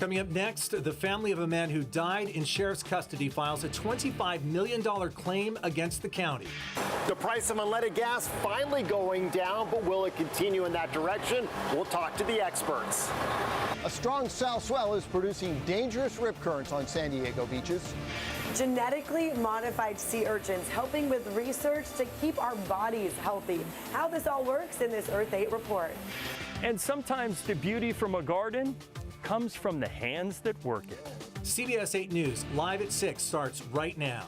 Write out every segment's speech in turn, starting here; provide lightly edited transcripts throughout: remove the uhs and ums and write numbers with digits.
Coming up next, the family of a man who died in sheriff's custody files a $25 million claim against the county. The price of unleaded gas finally going down, but will it continue in that direction? We'll talk to the experts. A strong south swell is producing dangerous rip currents on San Diego beaches. Genetically modified sea urchins helping with research to keep our bodies healthy. How this all works in this Earth 8 report. And sometimes the beauty from a garden comes from the hands that work it. CBS 8 News, live at 6, starts right now.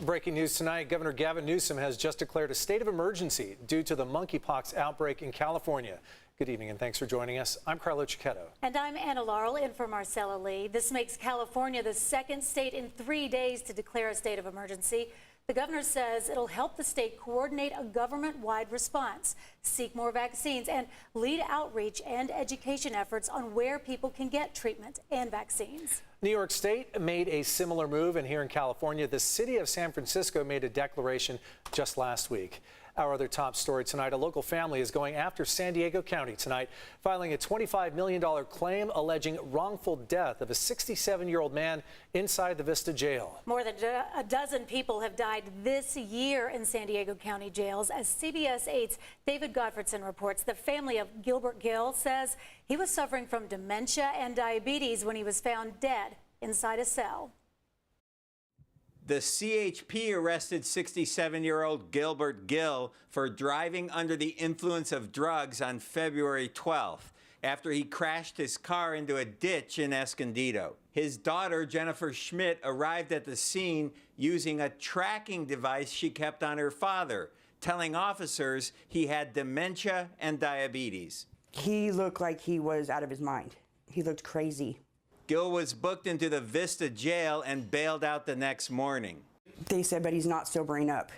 Breaking news tonight, Governor Gavin Newsom has just declared a state of emergency due to the monkeypox outbreak in California. Good evening and thanks for joining us. I'm Carlo Cicchetto. And I'm Anna Laurel in for Marcella Lee. This makes California the second state in 3 days to declare a state of emergency. The governor says it'll help the state coordinate a government-wide response, seek more vaccines, and lead outreach and education efforts on where people can get treatment and vaccines. New York State made a similar move, and here in California, the city of San Francisco made a declaration just last week. Our other top story tonight, a local family is going after San Diego County tonight, filing a $25 million claim alleging wrongful death of a 67-year-old man inside the Vista jail. More than a dozen people have died this year in San Diego County jails. As CBS 8's David Gottfredson reports, the family of Gilbert Gill says he was suffering from dementia and diabetes when he was found dead inside a cell. The CHP arrested 67-year-old Gilbert Gill for driving under the influence of drugs on February 12th after he crashed his car into a ditch in Escondido. His daughter, Jennifer Schmidt, arrived at the scene using a tracking device she kept on her father, telling officers he had dementia and diabetes. He looked like he was out of his mind. He looked crazy. Gill was booked into the Vista jail and bailed out the next morning. They said, but he's not sobering up.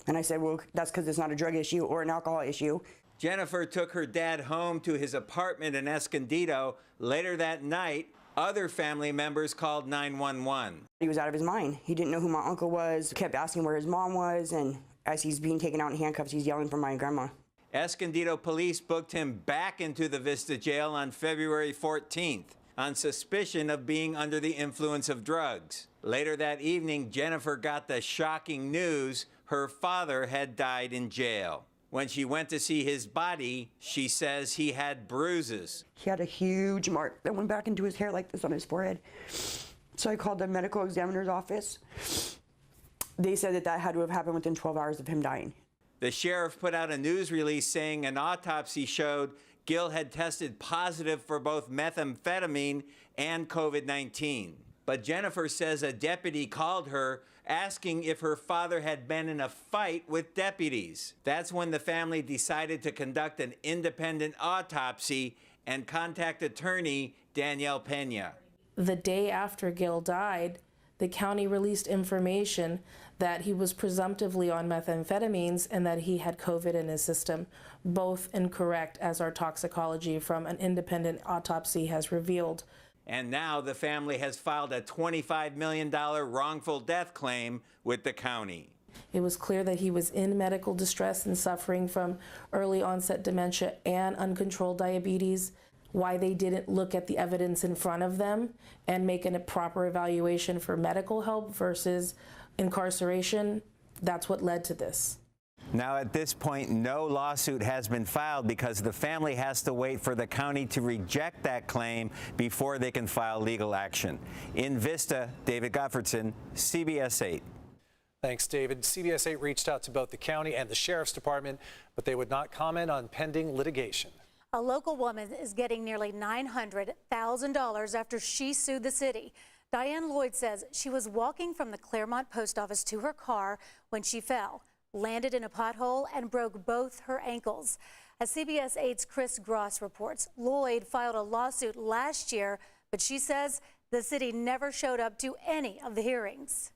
And I said, well, that's because it's not a drug issue or an alcohol issue. Jennifer took her dad home to his apartment in Escondido. Later that night, other family members called 911. He was out of his mind. He didn't know who my uncle was, kept asking where his mom was, and as he's being taken out in handcuffs, he's yelling for my grandma. Escondido police booked him back into the Vista jail on February 14th. On suspicion of being under the influence of drugs. Later that evening, Jennifer got the shocking news her father had died in jail. When she went to see his body, she says he had bruises. He had a huge mark that went back into his hair like this on his forehead. So I called the medical examiner's office. They said that had to have happened within 12 hours of him dying. The sheriff put out a news release saying an autopsy showed Gill had tested positive for both methamphetamine and COVID-19. But Jennifer says a deputy called her asking if her father had been in a fight with deputies. That's when the family decided to conduct an independent autopsy and contact attorney Danielle Pena. The day after Gill died, the county released information that he was presumptively on methamphetamines and that he had COVID in his system, both incorrect, as our toxicology from an independent autopsy has revealed. And now the family has filed a $25 million wrongful death claim with the county. It was clear that he was in medical distress and suffering from early onset dementia and uncontrolled diabetes. Why they didn't look at the evidence in front of them and make a proper evaluation for medical help versus incarceration, that's what led to this. Now, at this point, no lawsuit has been filed because the family has to wait for the county to reject that claim before they can file legal action. In Vista, David Gottfredson, CBS 8. Thanks, David. CBS 8 reached out to both the county and the sheriff's department, but they would not comment on pending litigation. A local woman is getting nearly $900,000 after she sued the city. Diane Lloyd says she was walking from the Claremont post office to her car when she fell, landed in a pothole, and broke both her ankles. As CBS 8's Chris Gross reports, Lloyd filed a lawsuit last year, but she says the city never showed up to any of the hearings.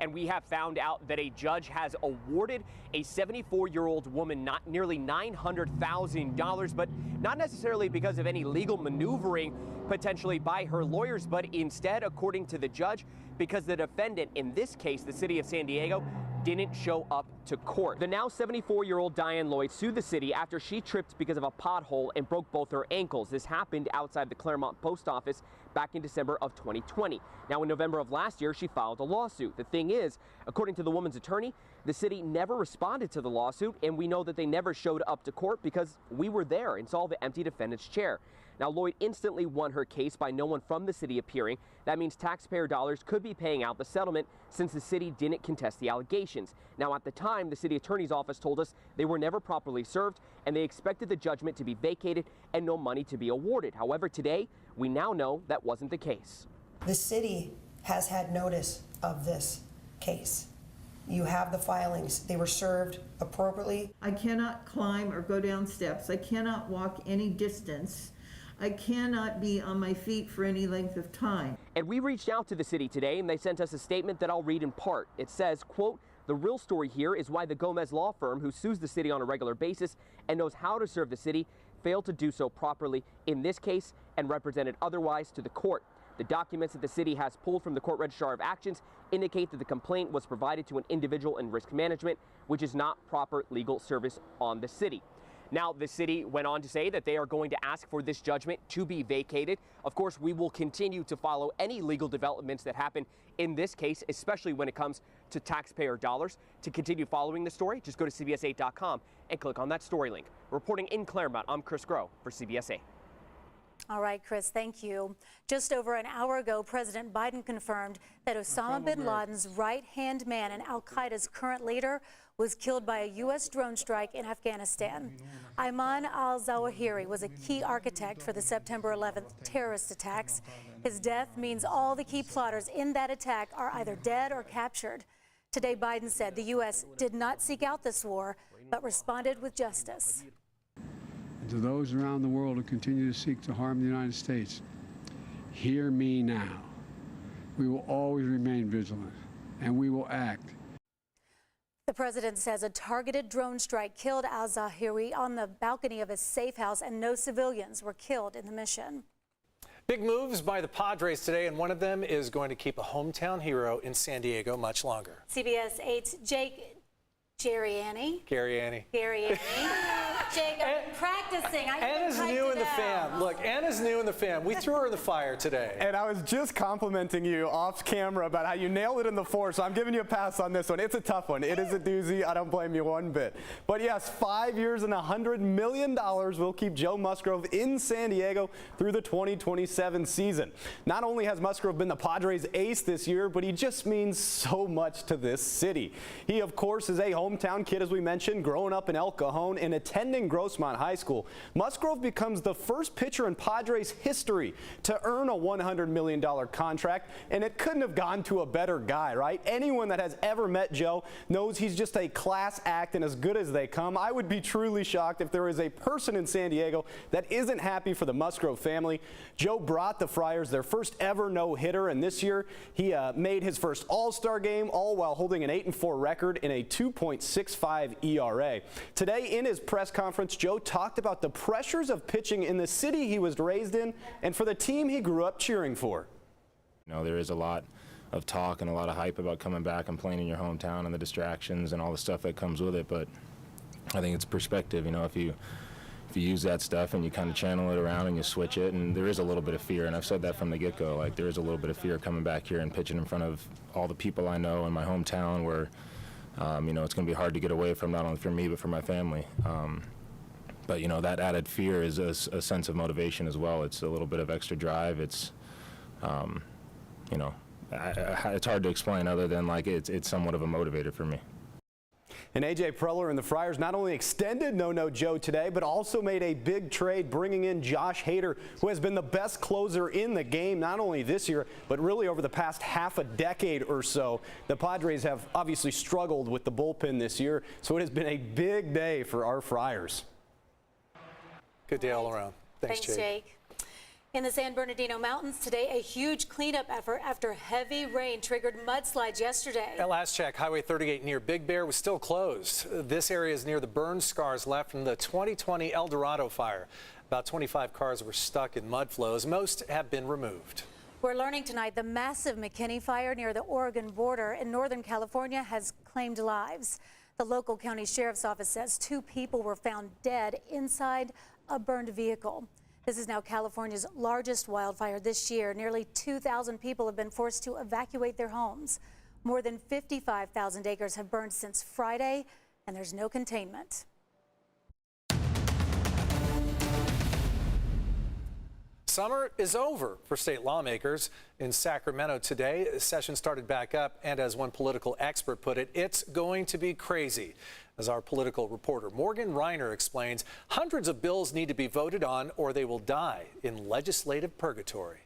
And we have found out that a judge has awarded a 74-year-old woman nearly $900,000, but not necessarily because of any legal maneuvering potentially by her lawyers, but instead, according to the judge, because the defendant, in this case, the city of San Diego, didn't show up to court. The now 74-year-old Diane Lloyd sued the city after she tripped because of a pothole and broke both her ankles. This happened outside the Claremont post office back in December of 2020. Now, in November of last year, she filed a lawsuit. The thing is, according to the woman's attorney, the city never responded to the lawsuit, and we know that they never showed up to court because we were there and saw the empty defendant's chair. Now, Lloyd instantly won her case by no one from the city appearing. That means taxpayer dollars could be paying out the settlement since the city didn't contest the allegations. Now, at the time, the city attorney's office told us they were never properly served and they expected the judgment to be vacated and no money to be awarded. However, today, we now know that wasn't the case. The city has had notice of this case. You have the filings. They were served appropriately. I cannot climb or go down steps. I cannot walk any distance. I cannot be on my feet for any length of time. And we reached out to the city today and they sent us a statement that I'll read in part. It says, quote, "The real story here is why the Gomez law firm, who sues the city on a regular basis and knows how to serve the city, failed to do so properly in this case and represented otherwise to the court. The documents that the city has pulled from the court registrar of actions indicate that the complaint was provided to an individual in risk management, which is not proper legal service on the city." Now, the city went on to say that they are going to ask for this judgment to be vacated. Of course, we will continue to follow any legal developments that happen in this case, especially when it comes to taxpayer dollars. To continue following the story, just go to CBS8.com and click on that story link. Reporting in Claremont, I'm Chris Groh for CBS 8. All right, Chris, thank you. Just over an hour ago, President Biden confirmed that Osama bin Laden's right-hand man and Al-Qaeda's current leader was killed by a U.S. drone strike in Afghanistan. Ayman al-Zawahiri was a key architect for the September 11th terrorist attacks. His death means all the key plotters in that attack are either dead or captured. Today, Biden said the U.S. did not seek out this war, but responded with justice. To those around the world who continue to seek to harm the United States, hear me now. We will always remain vigilant, and we will act. The president says a targeted drone strike killed al-Zawahiri on the balcony of his safe house, and no civilians were killed in the mission. Big moves by the Padres today, and one of them is going to keep a hometown hero in San Diego much longer. CBS 8's Gary Annie. Jake, I'm practicing. Anna's new in the fam. Look, Anna's new in the fam. We threw her in the fire today. And I was just complimenting you off camera about how you nailed it in the four, so I'm giving you a pass on this one. It's a tough one. It is a doozy. I don't blame you one bit. But yes, 5 years and $100 million will keep Joe Musgrove in San Diego through the 2027 season. Not only has Musgrove been the Padres ace this year, but he just means so much to this city. He, of course, is a hometown kid, as we mentioned, growing up in El Cajon and attending Grossmont High School. Musgrove becomes the first pitcher in Padres history to earn a $100 million contract, and it couldn't have gone to a better guy, right? Anyone that has ever met Joe knows he's just a class act and as good as they come. I would be truly shocked if there is a person in San Diego that isn't happy for the Musgrove family. Joe brought the Friars their first ever no-hitter, and this year he made his first All-Star game, all while holding an 8-4 record in a 2.65 ERA. Today, in his press conference, Joe talked about the pressures of pitching in the city he was raised in and for the team he grew up cheering for. You know, there is a lot of talk and a lot of hype about coming back and playing in your hometown and the distractions and all the stuff that comes with it, but I think it's perspective. You know, if you use that stuff and you kind of channel it around and you switch it, and there is a little bit of fear, and I've said that from the get-go, like there is a little bit of fear coming back here and pitching in front of all the people I know in my hometown where you know, it's going to be hard to get away from, not only for me but for my family. But you know, that added fear is a sense of motivation as well. It's a little bit of extra drive. It's you know, it's hard to explain other than like it's somewhat of a motivator for me. And A.J. Preller and the Friars not only extended No Joe today, but also made a big trade, bringing in Josh Hader, who has been the best closer in the game, not only this year, but really over the past half a decade or so. The Padres have obviously struggled with the bullpen this year, so it has been a big day for our Friars. Good day all around. Thanks, Jake. In the San Bernardino Mountains today, a huge cleanup effort after heavy rain triggered mudslides yesterday. At last check, Highway 38 near Big Bear was still closed. This area is near the burn scars left from the 2020 El Dorado fire. About 25 cars were stuck in mud flows. Most have been removed. We're learning tonight the massive McKinney fire near the Oregon border in Northern California has claimed lives. The local county sheriff's office says 2 people were found dead inside a burned vehicle. This is now California's largest wildfire this year. Nearly 2,000 people have been forced to evacuate their homes. More than 55,000 acres have burned since Friday, and there's no containment. Summer is over for state lawmakers. In Sacramento today, the session started back up, and as one political expert put it, it's going to be crazy. As our political reporter Morgan Reiner explains, hundreds of bills need to be voted on or they will die in legislative purgatory.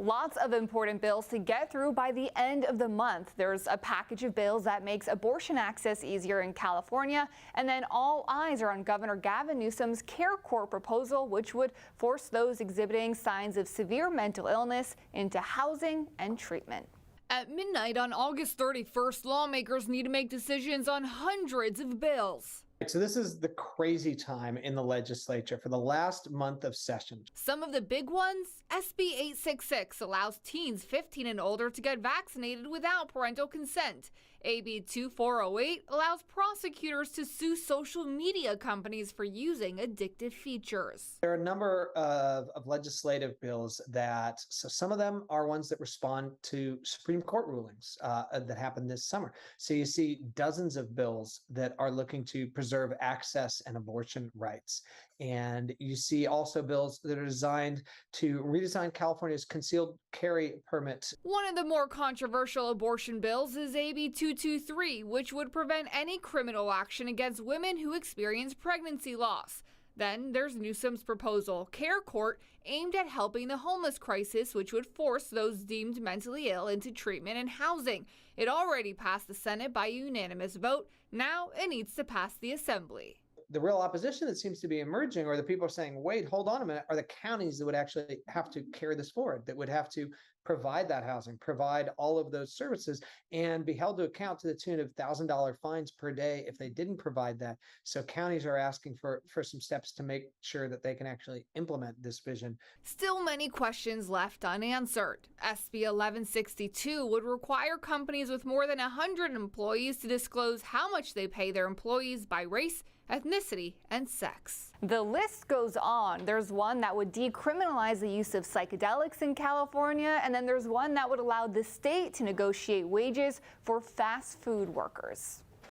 Lots of important bills to get through by the end of the month. There's a package of bills that makes abortion access easier in California, and then all eyes are on Governor Gavin Newsom's Care Court proposal, which would force those exhibiting signs of severe mental illness into housing and treatment. At midnight on August 31st, lawmakers need to make decisions on hundreds of bills. So this is the crazy time in the legislature for the last month of session. Some of the big ones, SB 866 allows teens 15 and older to get vaccinated without parental consent. AB 2408 allows prosecutors to sue social media companies for using addictive features. There are a number of legislative bills that, so some of them are ones that respond to Supreme Court rulings that happened this summer. So you see dozens of bills that are looking to preserve access and abortion rights. And you see also bills that are designed to redesign California's concealed carry permit. One of the more controversial abortion bills is AB 223, which would prevent any criminal action against women who experience pregnancy loss. Then there's Newsom's proposal, Care Court, aimed at helping the homeless crisis, which would force those deemed mentally ill into treatment and housing. It already passed the Senate by a unanimous vote. Now it needs to pass the Assembly. The real opposition that seems to be emerging, or the people are saying, wait, hold on a minute, are the counties that would actually have to carry this forward, that would have to provide that housing, provide all of those services, and be held to account to the tune of $1,000 fines per day if they didn't provide that. So counties are asking for some steps to make sure that they can actually implement this vision. Still many questions left unanswered. SB 1162 would require companies with more than 100 employees to disclose how much they pay their employees by race, ethnicity, and sex. The list goes on. There's one that would decriminalize the use of psychedelics in California, and then there's one that would allow the state to negotiate wages for fast food workers.